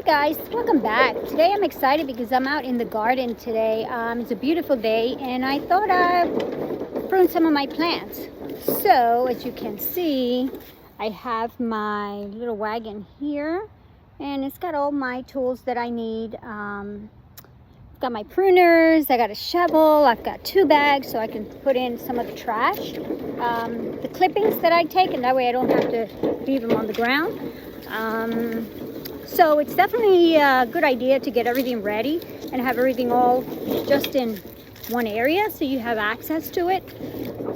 Hi guys, welcome back. Today I'm excited because I'm out in the garden today. It's a beautiful day and I thought I'd prune some of my plants. So as you can see, I have my little wagon here and it's got all my tools that I need. I've got my pruners, I got a shovel, I've got 2 bags so I can put in some of the trash. The clippings that I take, and that way I don't have to leave them on the ground. So it's definitely a good idea to get everything ready and have everything all just in one area so you have access to it.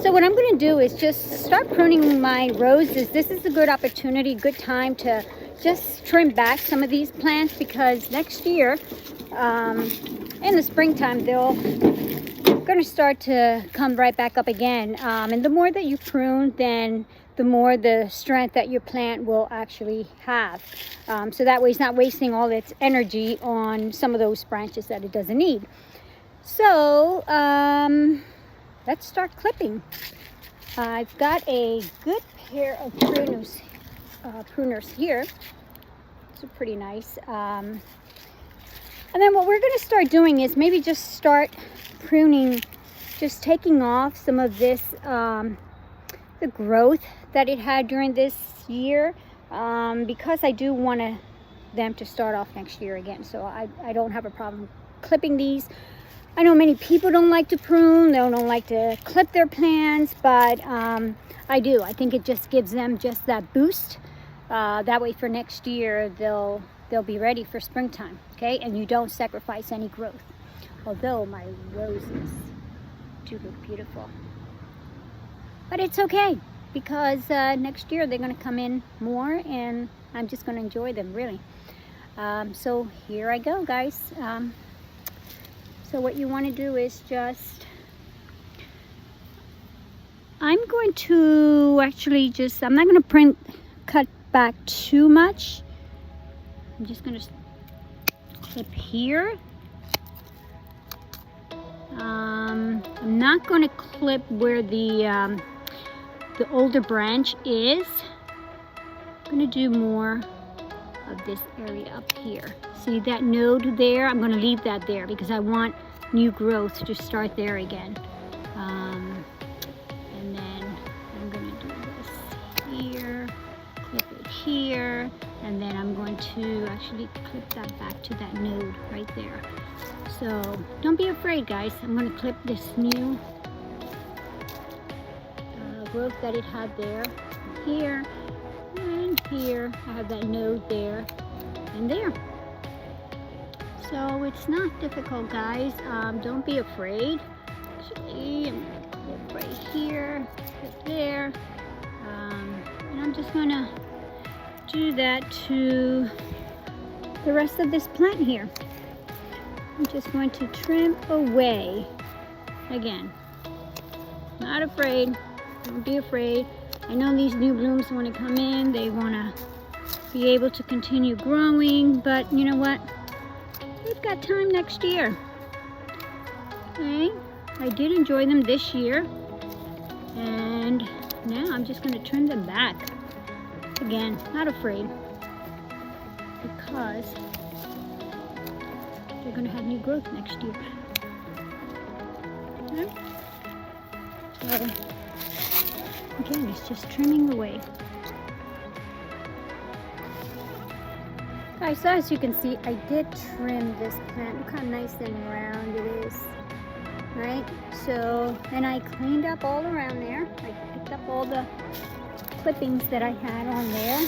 So what I'm going to do is just start pruning my roses. This is a good opportunity, good time to just trim back some of these plants because next year, in the springtime, they're going to start to come right back up again. And the more that you prune, then the more the strength that your plant will actually have. So that way it's not wasting all its energy on some of those branches that it doesn't need. So let's start clipping. I've got a good pair of pruners here. These are pretty nice. And then what we're going to start doing is maybe just start pruning, just taking off some of this, the growth that it had during this year, because I do want them to start off next year again. So I don't have a problem clipping these. I know many people don't like to prune, they don't like to clip their plants, but I do. I think it just gives them just that boost. That way for next year, they'll be ready for springtime, okay? And you don't sacrifice any growth. Although my roses do look beautiful. But it's okay, because next year they're going to come in more and I'm just going to enjoy them, really. So here I go, guys. So what you want to do is just, I'm going to actually just, I'm not going to cut back too much. I'm just going to clip here. I'm not going to clip where the older branch is. I'm going to do more of this area up here. See that node there? I'm going to leave that there because I want new growth to start there again. And then I'm going to do this here, clip it here, and then I'm going to actually clip that back to that node right there. So don't be afraid, guys. I'm going to clip this new growth that it had there, here, and here. I have that node there and there. So it's not difficult, guys. Don't be afraid. Actually, I'm going to clip right here, clip there. And I'm just going to do that to the rest of this plant here. I'm just going to trim away. Again, not afraid. Don't be afraid. I know these new blooms want to come in. They want to be able to continue growing. But you know what? They've got time next year. Okay? I did enjoy them this year. And now I'm just going to trim them back. Again, not afraid. Because they're going to have new growth next year. Okay? So, again, it's just trimming away. Guys, so as you can see, I did trim this plant. Look how nice and round it is. Right? So, and I cleaned up all around there. I picked up all the clippings that I had on there.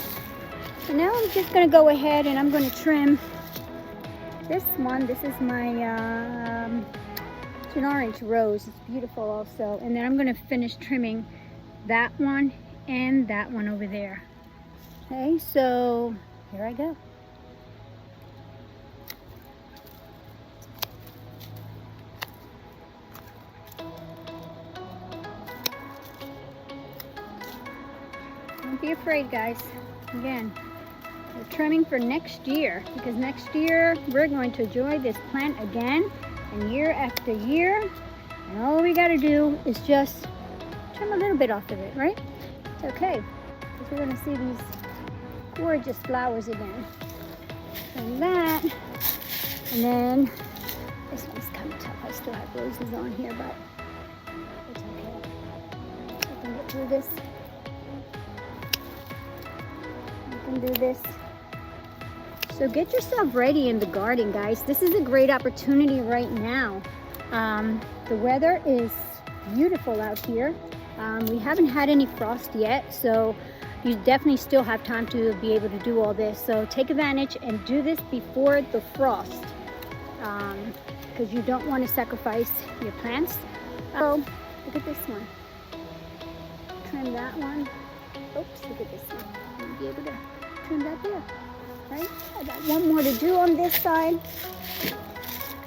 So now I'm just going to go ahead and I'm going to trim this one. This is my it's an orange rose. It's beautiful also. And then I'm going to finish trimming that one and that one over there. Okay, so here I go. Don't be afraid, guys. Again, we're trimming for next year because next year we're going to enjoy this plant again and year after year. And all we got to do is just trim a little bit off of it, right? It's okay, because we're going to see these gorgeous flowers again. And that. And then this one's kind of tough. I still have roses on here, but it's okay. I can get through this. I can do this. So get yourself ready in the garden, guys. This is a great opportunity right now. The weather is beautiful out here. We haven't had any frost yet, so you definitely still have time to be able to do all this. So take advantage and do this before the frost, because you don't want to sacrifice your plants. So look at this one. Trim that one. Oops, look at this one. You'll be able to trim that there. Right? I got one more to do on this side.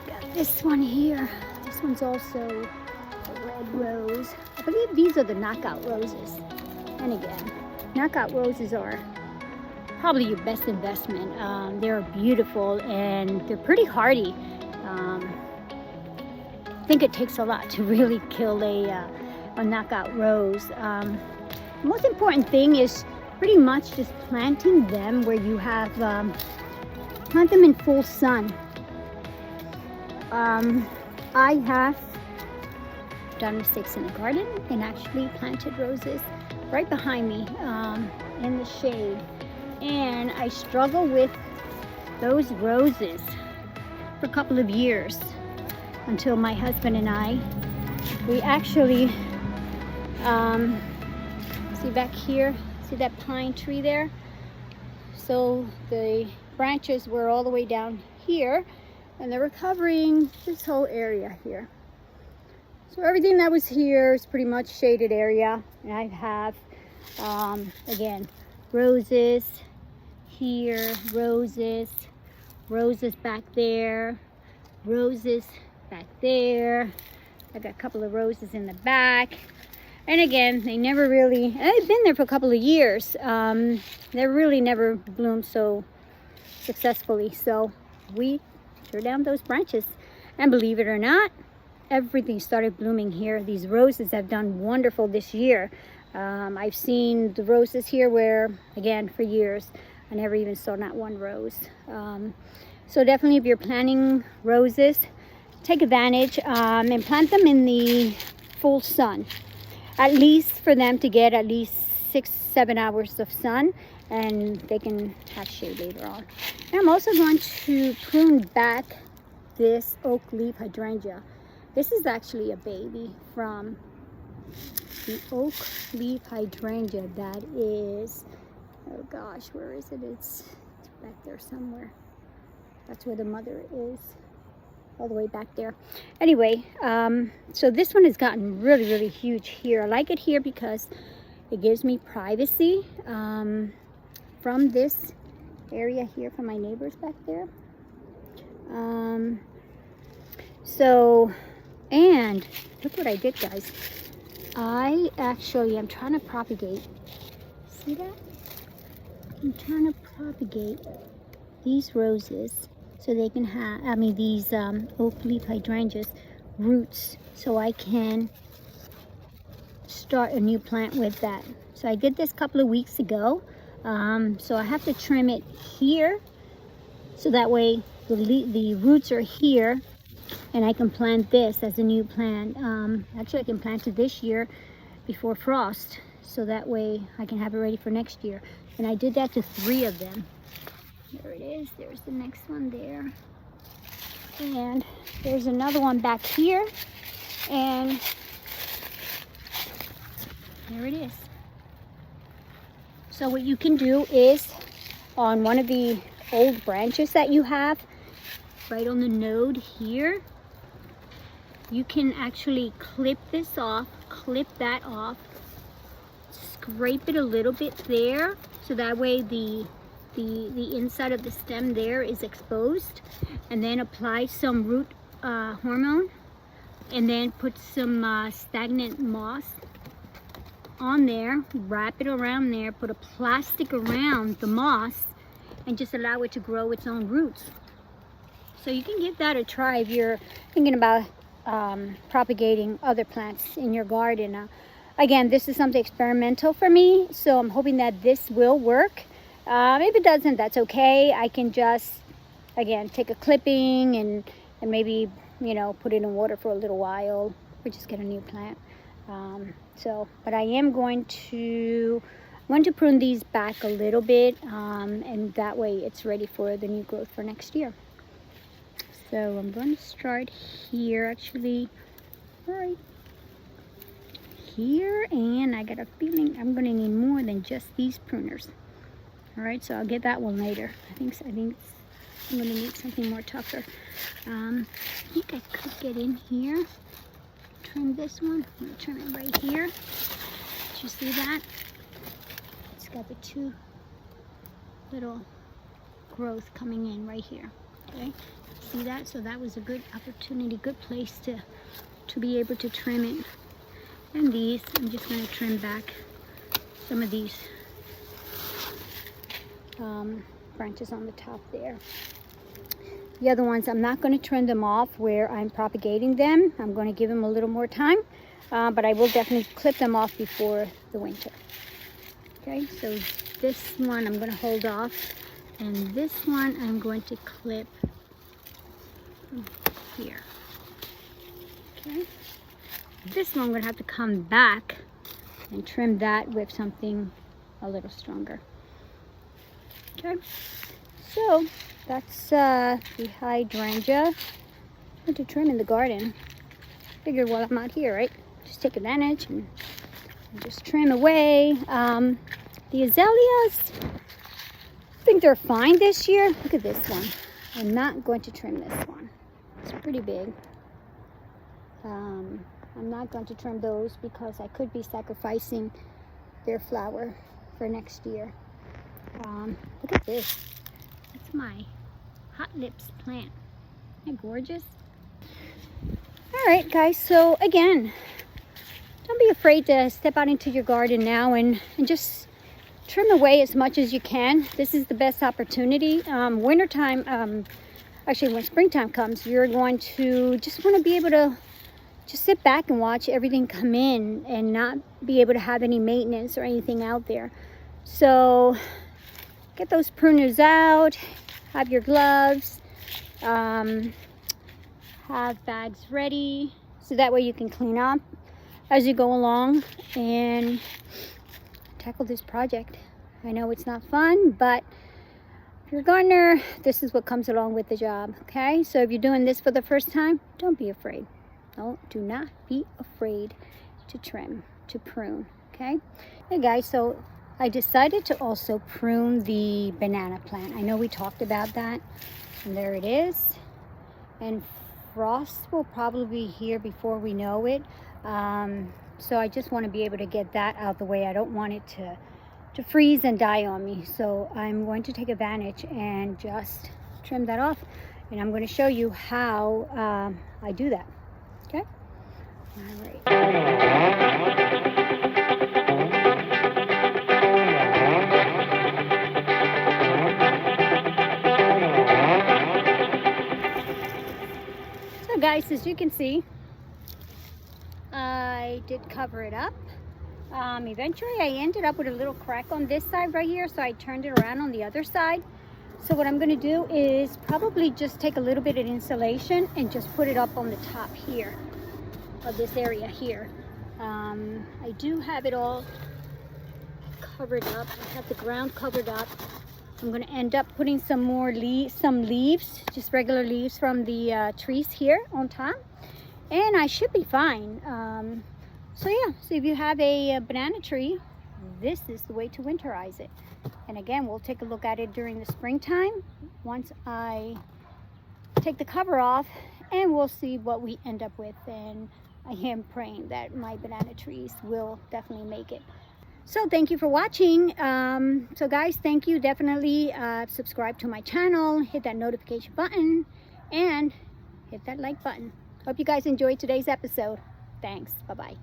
Got this one here. This one's also a red rose. I believe these are the knockout roses. And again, knockout roses are probably your best investment. They're beautiful and they're pretty hardy. I think it takes a lot to really kill a knockout rose. The most important thing is pretty much just planting them where you have, plant them in full sun. I have done mistakes in the garden and actually planted roses right behind me in the shade. And I struggle with those roses for a couple of years until my husband and I, we actually, see back here, see that pine tree there? So the branches were all the way down here and they were covering this whole area here. So everything that was here is pretty much shaded area. And I have, again, roses here, roses back there, roses back there. I got a couple of roses in the back. And again, they never really, they've been there for a couple of years. They really never bloomed so successfully. So we tore down those branches. And believe it or not, everything started blooming here. These roses have done wonderful this year. I've seen the roses here where, again, for years, I never even saw not one rose. So definitely if you're planting roses, take advantage and plant them in the full sun. At least for them to get at least 6-7 hours of sun, and they can have shade later on. And I'm also going to prune back this oak leaf hydrangea. This is actually a baby from the oak leaf hydrangea that is, oh gosh, where is it? It's back there somewhere. That's where the mother is. All the way back there. Anyway, so this one has gotten really, really huge here. I like it here because it gives me privacy from this area here from my neighbors back there. So, and look what I did, guys. I'm trying to propagate. See that? I'm trying to propagate these roses so they can have, these oak leaf hydrangeas roots, so I can start a new plant with that. So I did this a couple of weeks ago. So I have to trim it here, so that way the roots are here, and I can plant this as a new plant. Actually, I can plant it this year before frost, so that way I can have it ready for next year. And I did that to 3 of them. There it is. There's the next one there. And there's another one back here. And there it is. So what you can do is, on one of the old branches that you have, right on the node here, you can actually clip this off, clip that off, scrape it a little bit there, so that way the inside of the stem there is exposed, and then apply some root hormone, and then put some stagnant moss on there, wrap it around there, put a plastic around the moss, and just allow it to grow its own roots. So you can give that a try if you're thinking about propagating other plants in your garden. Again, this is something experimental for me, so I'm hoping that this will work. If it doesn't, that's okay. I can just, again, take a clipping and maybe, you know, put it in water for a little while or just get a new plant. But I am going to prune these back a little bit, and that way it's ready for the new growth for next year. So I'm going to start here, actually, right here, and I got a feeling I'm going to need more than just these pruners. All right, so I'll get that one later. I think I'm going to need something more tougher. I think I could get in here, trim this one. I'm going to trim it right here. Did you see that? It's got the two little growth coming in right here. Okay, see that? So that was a good opportunity, good place to be able to trim it. And these, I'm just going to trim back some of these branches on the top there. The other ones, I'm not going to trim them off where I'm propagating them. I'm going to give them a little more time, but I will definitely clip them off before the winter. Okay, so this one I'm going to hold off, and this one I'm going to clip here. Okay, this one I'm going to have to come back and trim that with something a little stronger. Okay, so that's the hydrangea. What to trim in the garden. Figured while I'm out here, right? Just take advantage and just trim away. The azaleas, I think they're fine this year. Look at this one. I'm not going to trim this one. It's pretty big. I'm not going to trim those because I could be sacrificing their flower for next year. Look at this. That's my hot lips plant. Isn't it gorgeous? All right, guys. So again, don't be afraid to step out into your garden now and just trim away as much as you can. This is the best opportunity. Wintertime, actually when springtime comes, you're going to just want to be able to just sit back and watch everything come in and not be able to have any maintenance or anything out there. So get those pruners out, have your gloves, have bags ready, so that way you can clean up as you go along and tackle this project. I know it's not fun, but if you're a gardener, this is what comes along with the job, okay? So if you're doing this for the first time, don't be afraid. No, do not be afraid to trim, to prune, okay? Hey guys, so I decided to also prune the banana plant. I know we talked about that, and there it is. And frost will probably be here before we know it. So I just want to be able to get that out the way. I don't want it to freeze and die on me. So I'm going to take advantage and just trim that off. And I'm going to show you how I do that. Okay? All right. Guys, as you can see, I did cover it up. Eventually I ended up with a little crack on this side right here, so I turned it around on the other side. So what I'm going to do is probably just take a little bit of insulation and just put it up on the top here of this area here. I do have it all covered up. I have the ground covered up. I'm going to end up putting some more leaves, just regular leaves from the trees here on top, and I should be fine. So yeah, so if you have a banana tree, this is the way to winterize it. And again, we'll take a look at it during the springtime once I take the cover off, and we'll see what we end up with. And I am praying that my banana trees will definitely make it. So thank you for watching. So guys, thank you. Definitely subscribe to my channel, hit that notification button, and hit that like button. Hope you guys enjoyed today's episode. Thanks. Bye-bye.